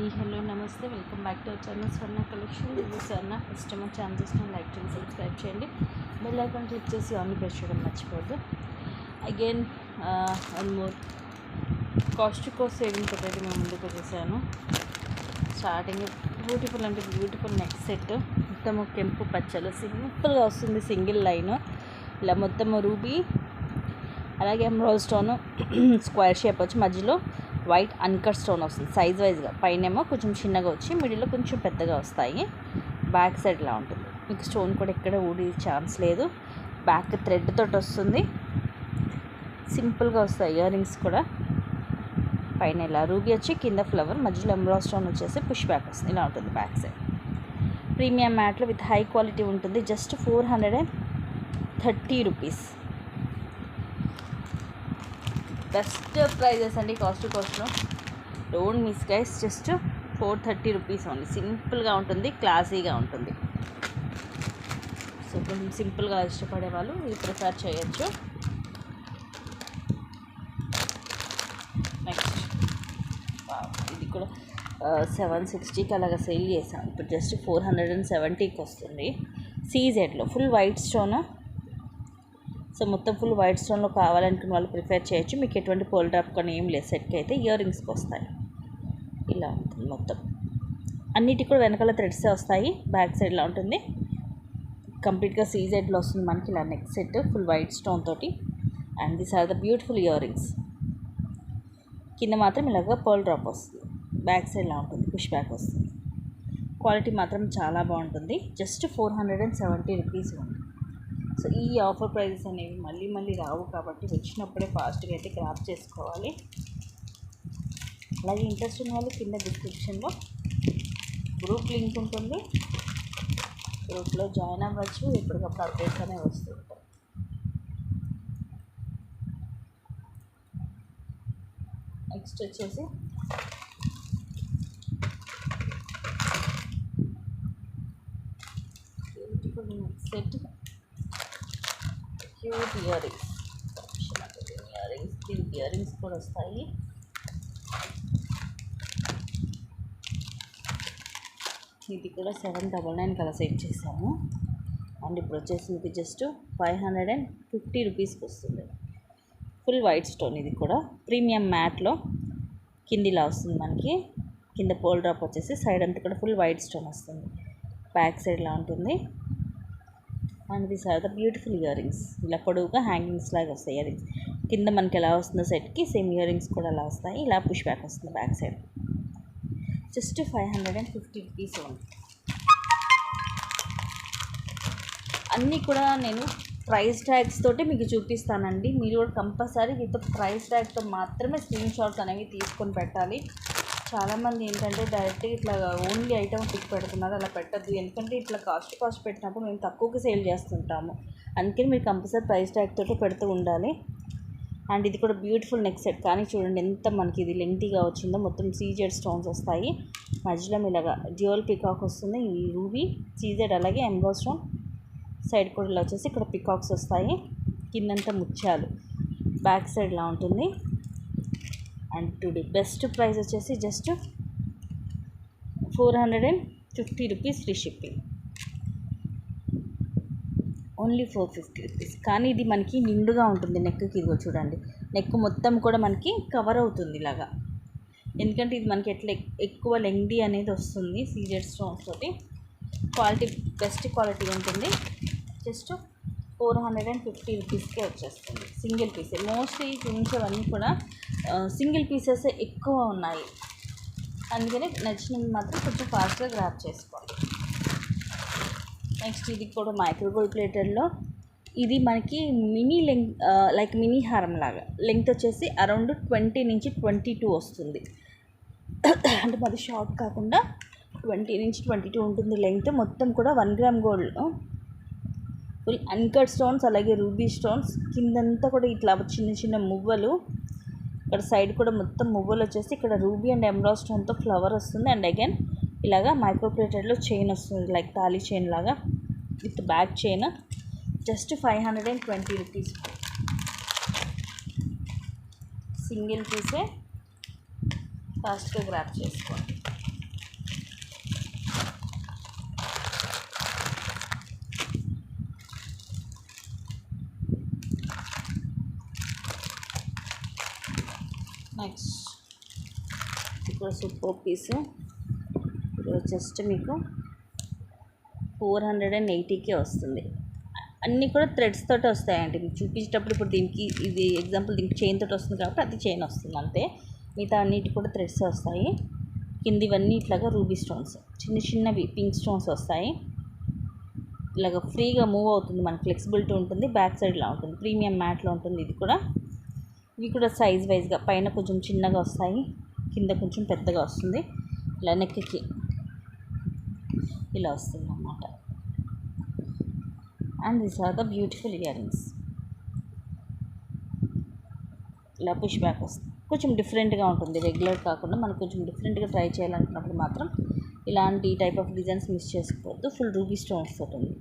Hi hello నమస్తే welcome back to our channel Swarna collection. ఇది స్వర్ణ customer channel చేసిన like చేయండి, సబ్స్క్రైబ్ చేయండి, బెల్ ఐకాన్ క్లిక్ చేసి ఆన్ ప్రెస్ చేయడం మర్చిపోవద్దు. Again one more cost to cost saving తోటి అయితే మేము ముందుకు వచ్చేసాను. స్టార్టింగ్ బ్యూటిఫుల్ అంటే బ్యూటిఫుల్ నెక్ సెట్ మొత్తం కెంపు పచ్చలు సింపుల్గా వస్తుంది. సింగిల్ లైన్ ఇలా మొత్తం రూబీ అలాగే ఎమరాల్డ్ స్టోన్ స్క్వేర్ షేప్ వచ్చి మధ్యలో వైట్ అన్కట్ స్టోన్ వస్తుంది సైజ్ వైజ్గా. పైనేమో కొంచెం చిన్నగా వచ్చి మిడిల్లో కొంచెం పెద్దగా వస్తాయి. బ్యాక్ సైడ్ ఇలా ఉంటుంది. మీకు స్టోన్ కూడా ఎక్కడ ఊడి ఛాన్స్ లేదు. బ్యాక్ థ్రెడ్ తోటి వస్తుంది. సింపుల్గా వస్తాయి ఇయర్ రింగ్స్ కూడా. పైన ఇలా రూబీ వచ్చి కింద ఫ్లవర్ మధ్యలో ఎమరాల్డ్ స్టోన్ వచ్చేసి పుష్ బ్యాక్ వస్తుంది. ఇలా ఉంటుంది బ్యాక్ సైడ్. ప్రీమియం మ్యాట్లో విత్ హై క్వాలిటీ ఉంటుంది. Just 430 rupees. బెస్ట్ ప్రైజెస్ అండి. కాస్ట్ టు కాస్ట్లో don't miss guys. Just 430 rupees only. సింపుల్గా ఉంటుంది, క్లాసీగా ఉంటుంది. సో కొంచెం సింపుల్గా ఇష్టపడే వాళ్ళు ఇది ప్రిఫర్ చేయొచ్చు. నెక్స్ట్ ఇది కూడా 760కి అలాగా సేల్ చేసాం. ఇప్పుడు జస్ట్ 470కి వస్తుంది. సీజెడ్లో ఫుల్ వైట్ స్టోన్. సో మొత్తం ఫుల్ వైట్ స్టోన్లో కావాలనుకున్న వాళ్ళు ప్రిఫర్ చేయొచ్చు. మీకు ఎటువంటి పోల్ డ్రాప్ కానీ ఏం లేదు. సెట్కి అయితే ఇయర్ రింగ్స్కి వస్తాయి. ఇలా ఉంటుంది మొత్తం. అన్నిటికి కూడా వెనకాల థ్రెడ్సే వస్తాయి. బ్యాక్ సైడ్లో ఉంటుంది. కంప్లీట్గా సీజెడ్లో వస్తుంది మనకి ఇలా neck set full white stone తోటి. And these are the beautiful earrings. కింద మాత్రం ఇలాగ పోల్ డ్రాప్ వస్తుంది. బ్యాక్ సైడ్లో ఉంటుంది, పుష్ బ్యాక్ వస్తుంది. క్వాలిటీ మాత్రం చాలా బాగుంటుంది. జస్ట్ 470 రూపీస్ ఉంది. సో ఈ ఆఫర్ ప్రైజెస్ అనేవి మళ్ళీ రావు కాబట్టి వచ్చినప్పుడే ఫాస్ట్గా అయితే గ్రాప్ చేసుకోవాలి. అలాగే ఇంట్రెస్ట్ ఉన్న వాళ్ళు కింద డిస్క్రిప్షన్లో గ్రూప్ లింక్ ఉంటుంది. గ్రూప్లో జాయిన్ అవ్వచ్చు. ఎప్పటికప్పుడు అప్డేట్స్ అనేవి వస్తుంటాయి. నెక్స్ట్ వచ్చేసి సెట్ క్యూట్ ఇయర్ రింగ్స్. దీనికి ఇయర్ రింగ్స్ కూడా వస్తాయి. ఇది కూడా 799 కలా సెట్ చేసాము. అండ్ ఇప్పుడు వచ్చేసి మీకు జస్ట్ 550 రూపీస్కి వస్తుంది. Full white stone. ఇది కూడా ప్రీమియం మ్యాట్లో కిందిలా వస్తుంది మనకి. కింద పోల్ డ్రాప్ వచ్చేసి సైడ్ అంతా కూడా ఫుల్ వైట్ స్టోన్ వస్తుంది. బ్యాక్ సైడ్లా ఉంటుంది. And these are the beautiful earrings. ఇలా పొడవుగా హ్యాంగింగ్స్ లాగా వస్తాయి ఇయర్ రింగ్స్. కింద మనకి ఎలా వస్తుందో సెట్కి సేమ్ ఇయర్ రింగ్స్ కూడా అలా వస్తాయి. ఇలా పుష్ బ్యాక్ వస్తుంది బ్యాక్ సైడ్. జస్ట్ 550 రూపీస్ ఉంది. అన్నీ కూడా నేను ప్రైస్ ట్యాగ్స్ తోటి మీకు చూపిస్తానండి. మీరు కూడా కంపల్సరీ విత్ ప్రైస్ ట్యాగ్తో మాత్రమే స్క్రీన్ షాట్స్ అనేవి తీసుకొని పెట్టాలి. చాలామంది ఏంటంటే డైరెక్ట్గా ఇట్లా ఓన్లీ ఐటమ్ పిక్ పెడుతున్నారు. అలా పెట్టద్దు. ఎందుకంటే ఇట్లా కాస్ట్ పెట్టినప్పుడు మేము తక్కువకి సేల్ చేస్తుంటాము. అందుకని మీరు కంపల్సరీ ప్రైస్ ట్యాగ్ తోటి పెడుతూ ఉండాలి. అండ్ ఇది కూడా బ్యూటిఫుల్ నెక్ సెట్. కానీ చూడండి ఎంత మనకి ఇది లెంగ్తీగా వచ్చిందో. మొత్తం సీజెడ్ స్టోన్స్ వస్తాయి. మధ్యలో ఇలాగా డ్యూయల్ పికాక్ వస్తుంది. ఈ రూబీ సీజెడ్ అలాగే ఎమరాల్డ్ స్టోన్. సైడ్ కూడా ఇలా వచ్చేసి ఇక్కడ పికాక్స్ వస్తాయి. కిందంతా ముత్యాలు. బ్యాక్ సైడ్ ఇలా ఉంటుంది. అండ్ టుడే బెస్ట్ ప్రైస్ వచ్చేసి just 450 rupees free shipping. Only 450 rupees. కానీ ఇది మనకి నిండుగా ఉంటుంది నెక్కి. ఇదిగో చూడండి, నెక్ మొత్తం కూడా మనకి కవర్ అవుతుంది ఇలాగా. ఎందుకంటే ఇది మనకి ఎట్లా ఎక్కువ లెంగ్దీ అనేది వస్తుంది సీజెడ్ స్టోన్స్ తోటి. క్వాలిటీ బెస్ట్ క్వాలిటీ ఉంటుంది. జస్ట్ 450 రూపీస్కే వచ్చేస్తుంది. సింగిల్ పీసే. మోస్ట్లీ చూపించేవన్నీ కూడా సింగిల్ పీసెస్ ఎక్కువ ఉన్నాయి. అందుకని నచ్చినవి మాత్రం కొంచెం ఫాస్ట్గా గ్రాప్ చేసుకోండి. నెక్స్ట్ ఇది కూడా మైక్రోగోల్డ్ ప్లేటెడ్లో. ఇది మనకి మినీ లెంగ్ లైక్ మినీ హారం లాగా. లెంగ్త్ వచ్చేసి అరౌండ్ 20 నుంచి 22 వస్తుంది. అంటే మాది షార్ట్ కాకుండా 20 నుంచి 22 ఉంటుంది లెంగ్త్. మొత్తం కూడా 1 gram gold full uncut stones అలాగే రూబీ స్టోన్స్. కిందంతా కూడా ఇట్లా చిన్న మువ్వలు. ఇక్కడ సైడ్ కూడా మొత్తం మువ్వలు వచ్చేసి ఇక్కడ రూబీ అండ్ ఎమరాల్డ్ స్టోన్తో ఫ్లవర్ వస్తుంది. అండ్ అగైన్ ఇలాగా మైక్రోప్లేటెడ్లో చైన్ వస్తుంది లైక్ తాళీ చైన్ లాగా with back chain. Just 520 rupees. Single పీసే. ఫాస్ట్గా గ్రాప్ చేసుకోండి. కూడా సూపర్ పీసు. ఇది జస్ట్ మీకు 480కే వస్తుంది. అన్నీ కూడా థ్రెడ్స్ తోటి వస్తాయండి. మీకు చూపించేటప్పుడు ఇప్పుడు దీనికి ఇది ఎగ్జాంపుల్ దీనికి చైన్ తోటి వస్తుంది కాబట్టి అది చైన్ వస్తుంది అంతే. మిగతా అన్నిటి కూడా థ్రెడ్స్ వస్తాయి. కిందివన్నీ ఇట్లాగా రూబీ స్టోన్స్, చిన్న చిన్నవి పింక్ స్టోన్స్ వస్తాయి. ఇలాగ ఫ్రీగా మూవ్ అవుతుంది, మనకి ఫ్లెక్సిబిలిటీ ఉంటుంది. బ్యాక్ సైడ్ ఇలా ఉంటుంది, ప్రీమియం మ్యాట్లో ఉంటుంది ఇది కూడా. ఇవి కూడా సైజ్ వైజ్గా పైన కొంచెం చిన్నగా వస్తాయి, కింద కొంచెం పెద్దగా వస్తుంది. ఇలా నెక్కి ఇలా వస్తుంది అన్నమాట. And these are the beautiful earrings. ఇలా పుష్ బ్యాక్ వస్తుంది, కొంచెం డిఫరెంట్గా ఉంటుంది. రెగ్యులర్ కాకుండా మనకు కొంచెం డిఫరెంట్గా ట్రై చేయాలనుకున్నప్పుడు మాత్రం ఇలాంటి టైప్ ఆఫ్ డిజైన్స్ మిస్ చేసుకోవద్దు. ఫుల్ రూబీ స్టోన్స్ తోటి ఉంది.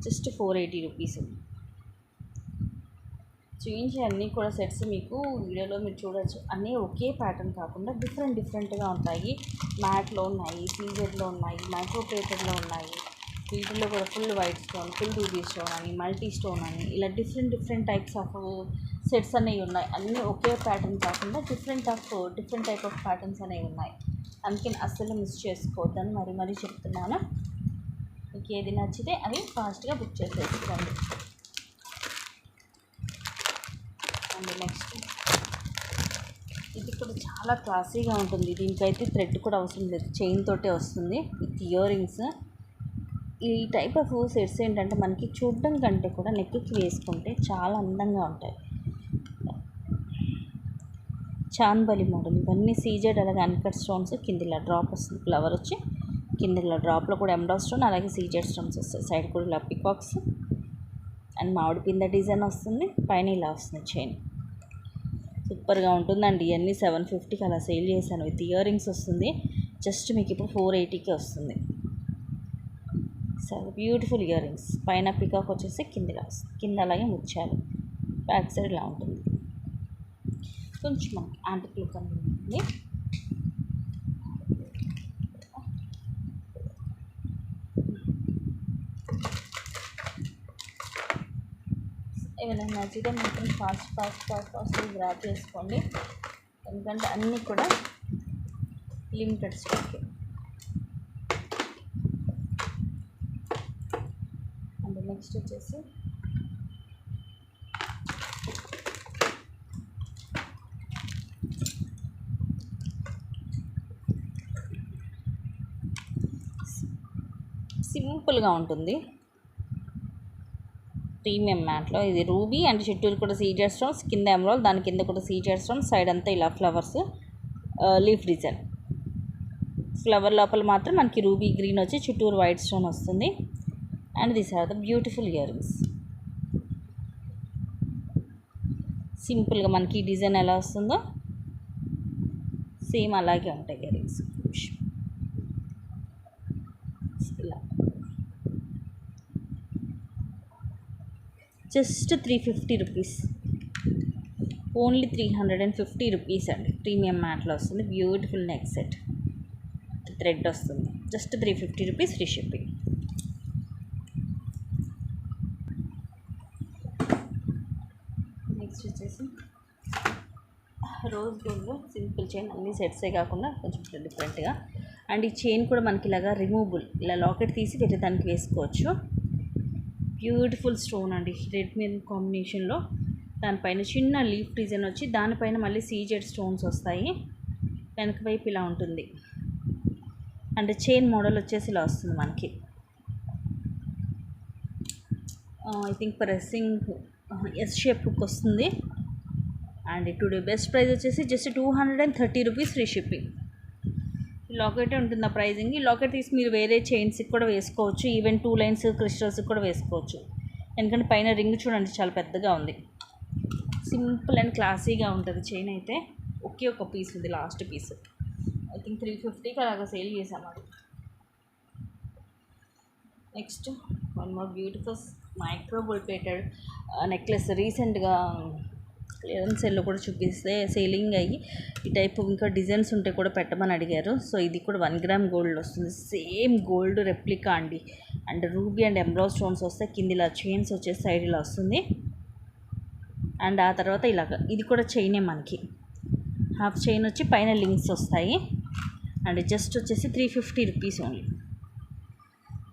Just 480 rupees. చూపించే అన్నీ కూడా సెట్స్ మీకు వీడియోలో మీరు చూడవచ్చు. అన్నీ ఒకే ప్యాటర్న్ కాకుండా డిఫరెంట్గా ఉంటాయి. మ్యాట్లో ఉన్నాయి, సీజెడ్లో ఉన్నాయి, మైక్రో ప్లేటెడ్లో ఉన్నాయి. వీటిల్లో కూడా full white stone, full ruby stone అని, మల్టీ స్టోన్ అని, ఇలా డిఫరెంట్ టైప్స్ ఆఫ్ సెట్స్ అనేవి ఉన్నాయి. అన్నీ ఒకే ప్యాటర్న్ కాకుండా డిఫరెంట్ టైప్ ఆఫ్ ప్యాటర్న్స్ అనేవి ఉన్నాయి. అందుకని అస్సలు మిస్ చేసుకోవద్దని మరీ చెప్తున్నాను. మీకు ఏది నచ్చితే అవి ఫాస్ట్గా బుక్ చేసేసుకోండి. అండ్ నెక్స్ట్ ఇది కూడా చాలా క్లాసీగా ఉంటుంది. దీనికైతే థ్రెడ్ కూడా అవసరం లేదు, చైన్ తోటే వస్తుంది విత్ ఇయర్ రింగ్స్. ఈ టైప్ ఆఫ్ సెట్స్ ఏంటంటే మనకి చూడడం కంటే కూడా నెక్కి వేసుకుంటే చాలా అందంగా ఉంటాయి. చాందబలి మోడల్ ఇవన్నీ సీజెడ్, అలాగే అన్కట్ స్టోన్స్. కింద ఇలా డ్రాప్ వస్తుంది, ఫ్లవర్ వచ్చి కింద ఇలా డ్రాప్లో కూడా ఎంబ్రాయిడరీ స్టోన్, అలాగే సీజెడ్ స్టోన్స్ వస్తాయి. సైడ్ కూడా ఇలా పికాక్స్ అండ్ మామిడి పింద డిజైన్ వస్తుంది. పైన ఇలా వస్తుంది చైన్. సూపర్గా ఉంటుందండి. ఇవన్నీ 750కి అలా సేల్ చేశాను. విత్ ఇయర్ రింగ్స్ వస్తుంది. జస్ట్ మీకు ఇప్పుడు 480కి వస్తుంది. చాలా బ్యూటిఫుల్ ఇయర్ రింగ్స్. పైన పికాక్ వచ్చేసి కింద ఇలా వస్తుంది, కింద అలాగే ముత్యాలు. బ్యాక్ సైడ్ ఇలా ఉంటుంది, కొంచెం మనకి యాంటిక్ లుక్ అనేది ఉంటుంది. ఏమైనా నచ్చితే మాత్రం ఫాస్ట్ గ్రాప్ చేసుకోండి, ఎందుకంటే అన్నీ కూడా లిమిటెడ్ స్టాక్. అండ్ నెక్స్ట్ వచ్చేసి సింపుల్గా ఉంటుంది, ప్రీమియం మ్యాట్లో. ఇది రూబీ అండ్ చుట్టూరు కూడా సీజర్ స్టోన్స్, కింద ఎమరాల్డ్, దాని కింద కూడా సీజర్ స్టోన్స్. సైడ్ అంతా ఇలా ఫ్లవర్స్, లీఫ్ డిజైన్. ఫ్లవర్ లోపల మాత్రం మనకి రూబీ గ్రీన్ వచ్చి చుట్టూరు వైట్ స్టోన్ వస్తుంది. And these are the beautiful earrings. సింపుల్గా మనకి డిజైన్ ఎలా వస్తుందో సేమ్ అలాగే ఉంటాయి ఇయర్ రింగ్స్. ఇలా జస్ట్ 350 రూపీస్, ఓన్లీ 350 రూపీస్ అండి. ప్రీమియం మ్యాట్లో వస్తుంది. బ్యూటిఫుల్ నెక్ సెట్, థ్రెడ్ వస్తుంది. Just 350 rupees, free shipping. Next వచ్చేసి రోజ్ గోల్డ్లో సింపుల్ చైన్. అన్ని సెట్సే కాకుండా కొంచెం డిఫరెంట్గా. అండ్ ఈ చైన్ కూడా మనకి ఇలాగా రిమూవబుల్, ఇలా లాకెట్ తీసి వేరే దానికి వేసుకోవచ్చు. బ్యూటిఫుల్ స్టోన్ అండి, రెడ్ మెరూన్ కాంబినేషన్లో. దానిపైన చిన్న లీఫ్ డిజైన్ వచ్చి దానిపైన మళ్ళీ సీజెడ్ స్టోన్స్ వస్తాయి. వెనక వైపు ఇలా ఉంటుంది. అండ్ చైన్ మోడల్ వచ్చేసి ఇలా వస్తుంది మనకి. I think pressing S shape hook వస్తుంది. అండ్ టుడే బెస్ట్ ప్రైస్ వచ్చేసి just 230 rupees, free shipping. Locket ఉంటుంది ఆ ప్రైజింగ్. ఈ లాకెట్ తీసి మీరు వేరే చైన్స్కి కూడా వేసుకోవచ్చు, ఈవెన్ 2 లైన్స్ క్రిస్టల్స్కి కూడా వేసుకోవచ్చు. ఎందుకంటే పైన రింగ్ చూడండి చాలా పెద్దగా ఉంది. సింపుల్ అండ్ క్లాసీగా ఉంటుంది చైన్ అయితే. ఒకే ఒక పీస్ ఉంది, లాస్ట్ పీస్. ఐ థింక్ 350కి అలాగా సేల్ చేసాం అది. Next one more beautiful micro gold plated necklace. రీసెంట్గా క్లియరెన్స్ సేల్లో కూడా చూపిస్తే సేలింగ్ అయ్యి ఈ టైప్ ఇంకా డిజైన్స్ ఉంటే కూడా పెట్టమని అడిగారు. సో ఇది కూడా 1 గ్రామ్ గోల్డ్ వస్తుంది. సేమ్ గోల్డ్ రెప్లికా అండి. And ruby and embroidery stones వస్తాయి. కింద ఇలా చైన్స్ వచ్చేసి సైడ్ ఇలా వస్తుంది. అండ్ ఆ తర్వాత ఇలాగ ఇది కూడా చైనే మనకి. హాఫ్ చైన్ వచ్చి పైన లింక్స్ వస్తాయి. అండ్ జస్ట్ వచ్చేసి 350 rupees only.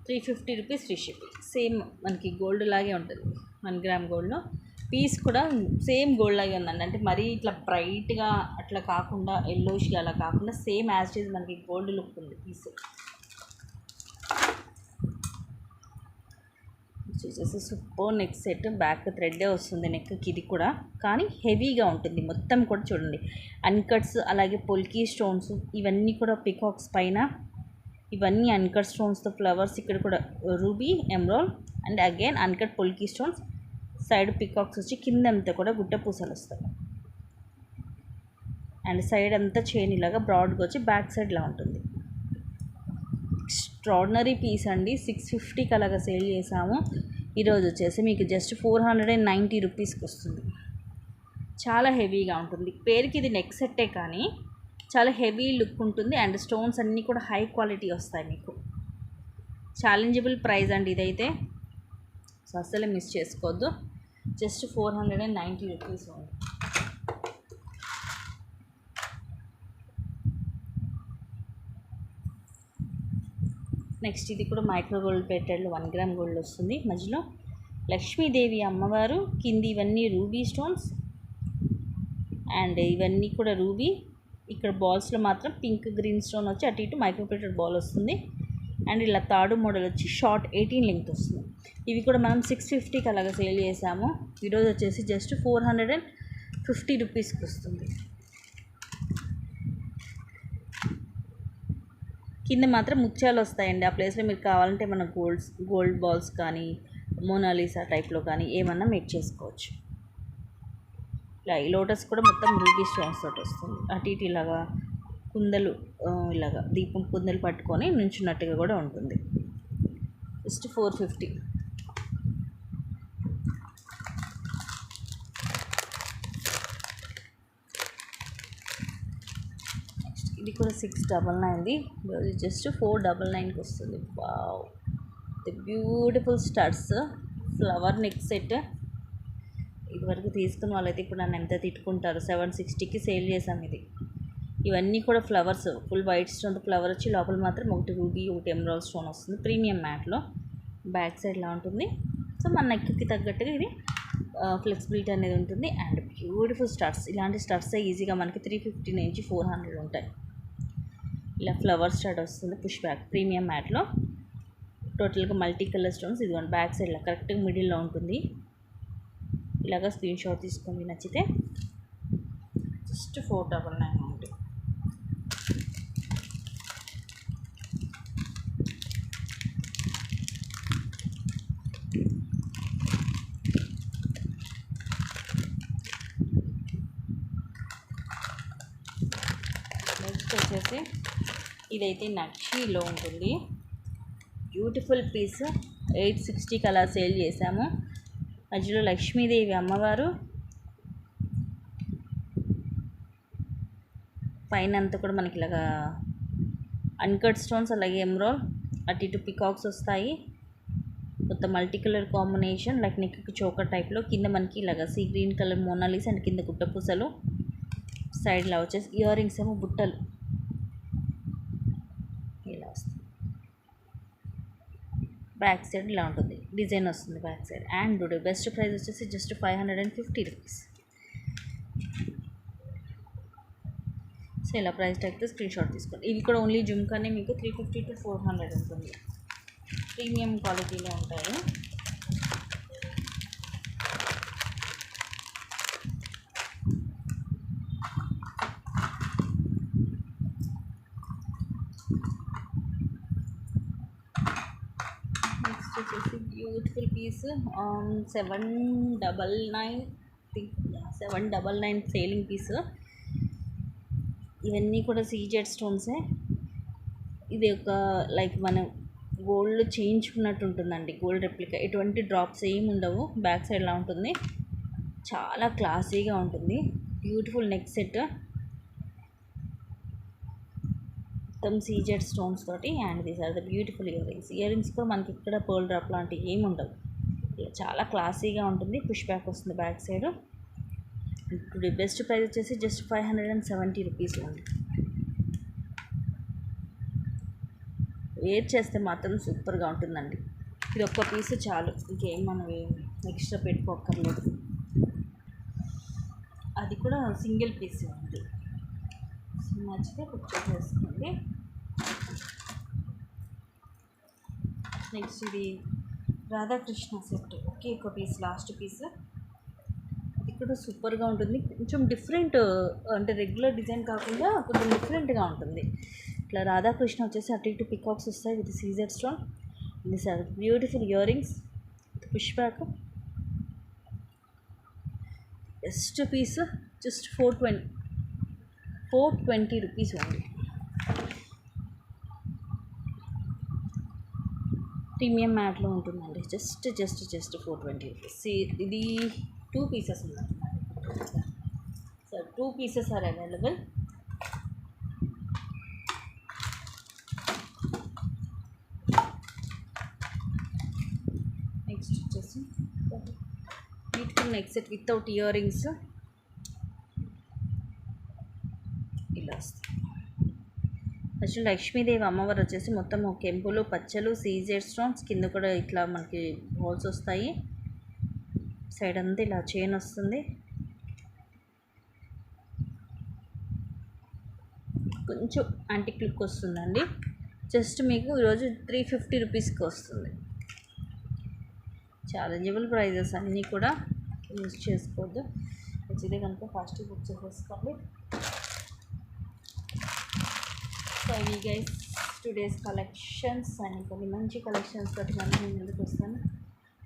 350 rupees free shipping. Same మనకి గోల్డ్ లాగే ఉంటుంది. 1 గ్రామ్ గోల్డ్లో పీస్ కూడా సేమ్ గోల్డ్ లాగే ఉందండి. అంటే మరీ ఇట్లా బ్రైట్గా అట్లా కాకుండా ఎల్లోష్గా అలా కాకుండా సేమ్ యాజ్ ఇట్ ఈజ్ మనకి గోల్డ్ లుక్ ఉంది పీస్. వచ్చేసి సూపర్ నెక్ సెట్. బ్యాక్ థ్రెడ్డే వస్తుంది నెక్కి, ఇది కూడా కానీ హెవీగా ఉంటుంది మొత్తం కూడా. చూడండి అన్కట్స్, అలాగే పొల్కీ స్టోన్స్, ఇవన్నీ కూడా పికాక్స్ పైన, ఇవన్నీ అన్కట్ స్టోన్స్తో ఫ్లవర్స్. ఇక్కడ కూడా ruby, emerald and again uncut polki stones. Side peacocks వచ్చి కింద అంతా కూడా గుట్ట పూసలు వస్తాయి. అండ్ సైడ్ అంతా చైన్ ఇలాగా బ్రాడ్గా వచ్చి బ్యాక్ సైడ్ ఇలా ఉంటుంది. ఎక్స్ట్రాడినరీ పీస్ అండి. 650కి అలాగా సేల్ చేసాము. ఈరోజు వచ్చేసి మీకు జస్ట్ 490 రూపీస్కి వస్తుంది. చాలా హెవీగా ఉంటుంది. పేరుకి ఇది నెక్ సెట్టే కానీ చాలా హెవీ లుక్ ఉంటుంది. అండ్ స్టోన్స్ అన్నీ కూడా హై క్వాలిటీ వస్తాయి మీకు. ఛాలెంజబుల్ ప్రైస్ అండి ఇదైతే, సో అస్సలు మిస్ చేసుకోవద్దు. జస్ట్ 490 రూపీస్ ఉంది. నెక్స్ట్ ఇది కూడా మైక్రో గోల్డ్ ప్లేటెడ్లో 1 గ్రామ్ గోల్డ్ వస్తుంది. మధ్యలో లక్ష్మీదేవి అమ్మవారు, కింది ఇవన్నీ రూబీ స్టోన్స్ అండ్ ఇవన్నీ కూడా రూబీ. ఇక్కడ బాల్స్లో మాత్రం పింక్ గ్రీన్ స్టోన్ వచ్చి అటు ఇటు మైక్రో ప్లేటెడ్ బాల్ వస్తుంది. అండ్ ఇలా తాడు మోడల్ వచ్చి షార్ట్ 18 లెంగ్త్ వస్తుంది. ఇవి కూడా మనం 650కి అలాగా సేల్ చేసాము. ఈరోజు వచ్చేసి జస్ట్ 450 రూపీస్కి వస్తుంది. కింద మాత్రం ముత్యాలు వస్తాయండి. ఆ ప్లేస్లో మీకు కావాలంటే మన గోల్డ్ బాల్స్ కానీ మోనాలిసా టైప్లో కానీ ఏమన్నా మేక్ చేసుకోవచ్చు. ఇలా ఈ లోటస్ కూడా మొత్తం రూబీ స్టోన్స్ తోటి వస్తుంది. అటు ఇటు ఇలాగా కుందలు, ఇలాగా దీపం కుందలు పట్టుకొని నుంచున్నట్టుగా కూడా ఉంటుంది. జస్ట్ 450. ఇది కూడా 699ది. జస్ట్ 499కి వస్తుంది. Wow, the beautiful studs flower neck set. ఇదివరకు తీసుకున్న వాళ్ళైతే ఇప్పుడు నన్ను ఎంత తిట్టుకుంటారు. 760కి సేల్ చేసాం ఇది. ఇవన్నీ కూడా flowers, full white stone flower వచ్చి లోపల మాత్రం ఒకటి రూబీ, ఒకటి ఎమరాల్డ్ స్టోన్ వస్తుంది. ప్రీమియం మ్యాట్లో బ్యాక్ సైడ్ ఇలా ఉంటుంది. సో మన నెక్కి తగ్గట్టుగా ఇది ఫ్లెక్సిబిలిటీ అనేది ఉంటుంది. And beautiful studs. ఇలాంటి స్టడ్స్ ఈజీగా మనకి 350 నుంచి 400 ఉంటాయి. ఇలా ఫ్లవర్ స్టడ్ వస్తుంది. పుష్ బ్యాక్ ప్రీమియం మ్యాట్లో టోటల్గా మల్టీ కలర్ స్టోన్స్. ఇదిగోండి బ్యాక్ సైడ్ ఇలా కరెక్ట్గా మిడిల్లో ఉంటుంది. ఇలాగా స్క్రీన్ షాట్ తీసుకొని నచ్చితే జస్ట్ 499 ఉంటుంది. నెక్స్ట్ వచ్చేసి ఇదైతే నక్షీలో ఉంటుంది. బ్యూటిఫుల్ పీస్ 860కి అలా సేల్ చేసాము. మధ్యలో లక్ష్మీదేవి అమ్మవారు, పైన అంతా కూడా మనకి ఇలాగా అన్కట్ స్టోన్స్, అలాగే ఎమరాల్డ్, అటు ఇటు పికాక్స్ వస్తాయి. మొత్తం మల్టీ కలర్ కాంబినేషన్, లైక్ నెక్కి చోకర్ టైప్లో. కింద మనకి ఇలాగా సీ గ్రీన్ కలర్ మోనాలిస్ అండ్ కింద గుట్టపూసలు. సైడ్లో వచ్చేసి ఇయర్ రింగ్స్ ఏమో బుట్టలు ఇలా వస్తుంది. బ్యాక్ సైడ్ ఇలా ఉంటుంది, డిజైన్ వస్తుంది back side. And best price వచ్చేసి జస్ట్ 550 రూపీస్. సో ఇలా ప్రైస్ ట్యాగ్తో స్క్రీన్ షాట్ తీసుకోండి. ఇవి కూడా ఓన్లీ జుమ్కానే మీకు 350 to 400 ఉంటుంది. ప్రీమియం క్వాలిటీలో ఉంటాయి. నెక్స్ట్ వచ్చేసి బ్యూటిఫుల్ పీస్ 799 సేలింగ్ పీస్. ఇవన్నీ కూడా సీజెడ్ స్టోన్సే. ఇది ఒక లైక్ మనం గోల్డ్ చేయించుకున్నట్టు ఉంటుందండి. గోల్డ్ రెప్లికా, ఎటువంటి డ్రాప్స్ ఏమి ఉండవు. బ్యాక్ సైడ్ ఇలా ఉంటుంది. చాలా క్లాసీగా ఉంటుంది. బ్యూటిఫుల్ నెక్ సెట్ మొత్తం సీజెడ్ స్టోన్స్ తోటి. And these are the beautiful earrings. Earrings కూడా మనకి ఇక్కడ పర్ల్ డ్రాప్ లాంటివి ఏమి ఉండవు. చాలా క్లాసీగా ఉంటుంది. పుష్ బ్యాక్ వస్తుంది బ్యాక్ సైడ్. ఇప్పుడు బెస్ట్ ప్రైస్ వచ్చేసి జస్ట్ 570 రూపీస్ ఉంది. వేర్ చేస్తే మాత్రం సూపర్గా ఉంటుందండి. ఇది ఒక్క పీసు చాలు, ఇంకేం మనం ఎక్స్ట్రా పెట్టుకోక్కర్లేదు. అది కూడా సింగిల్ పీస్ ఉంది. నచ్చితే బుక్ చేసేసుకోండి. నెక్స్ట్ ఇది రాధాకృష్ణ సెట్, ఒకే ఒక పీస్, లాస్ట్ పీస్. ఇది కూడా సూపర్గా ఉంటుంది. కొంచెం డిఫరెంట్, అంటే రెగ్యులర్ డిజైన్ కాకుండా కొంచెం డిఫరెంట్గా ఉంటుంది. ఇట్లా రాధాకృష్ణ వచ్చేసి అటు ఇటు పికాక్స్ వస్తాయి with CZ stone. This are beautiful earrings, push back. Best piece just 420 rupees ఉంది. ప్రీమియం మ్యాట్లో ఉంటుందండి. Just 420 rupees. ఇది 2 పీసెస్ ఉన్నాయి. So 2 pieces are available. Next వచ్చేసి beautiful neck set without earrings ఇలా వస్తాయి. యాక్చువల్లీ లక్ష్మీదేవి అమ్మవారు వచ్చేసి మొత్తం కెంపులు, పచ్చలు, సీజెడ్ స్టోన్స్, కింద కూడా ఇట్లా మనకి హోల్స్ వస్తాయి. సైడ్ అంతా ఇలా చైన్ వస్తుంది. కొంచెం యాంటిక్ లుక్ వస్తుందండి. జస్ట్ మీకు ఈరోజు 350 రూపీస్కి వస్తుంది. ఛాలెంజబుల్ ప్రైజెస్ అన్నీ కూడా యూజ్ చేసుకోవద్దు. నచ్చితే కనుక ఫాస్ట్గా బుక్ చేసేసుకోండి. సో ఇవి గైస్ టుడేస్ కలెక్షన్స్, అండ్ కొన్ని మంచి కలెక్షన్స్ తోటి మళ్ళీ నేను ముందుకు వస్తాను.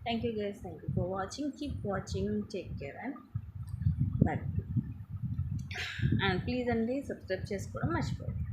Thank you guys, thank you for watching. Keep watching, take care and by. And please అండి సబ్స్క్రైబ్ చేసుకోవడం మర్చిపోవద్దు.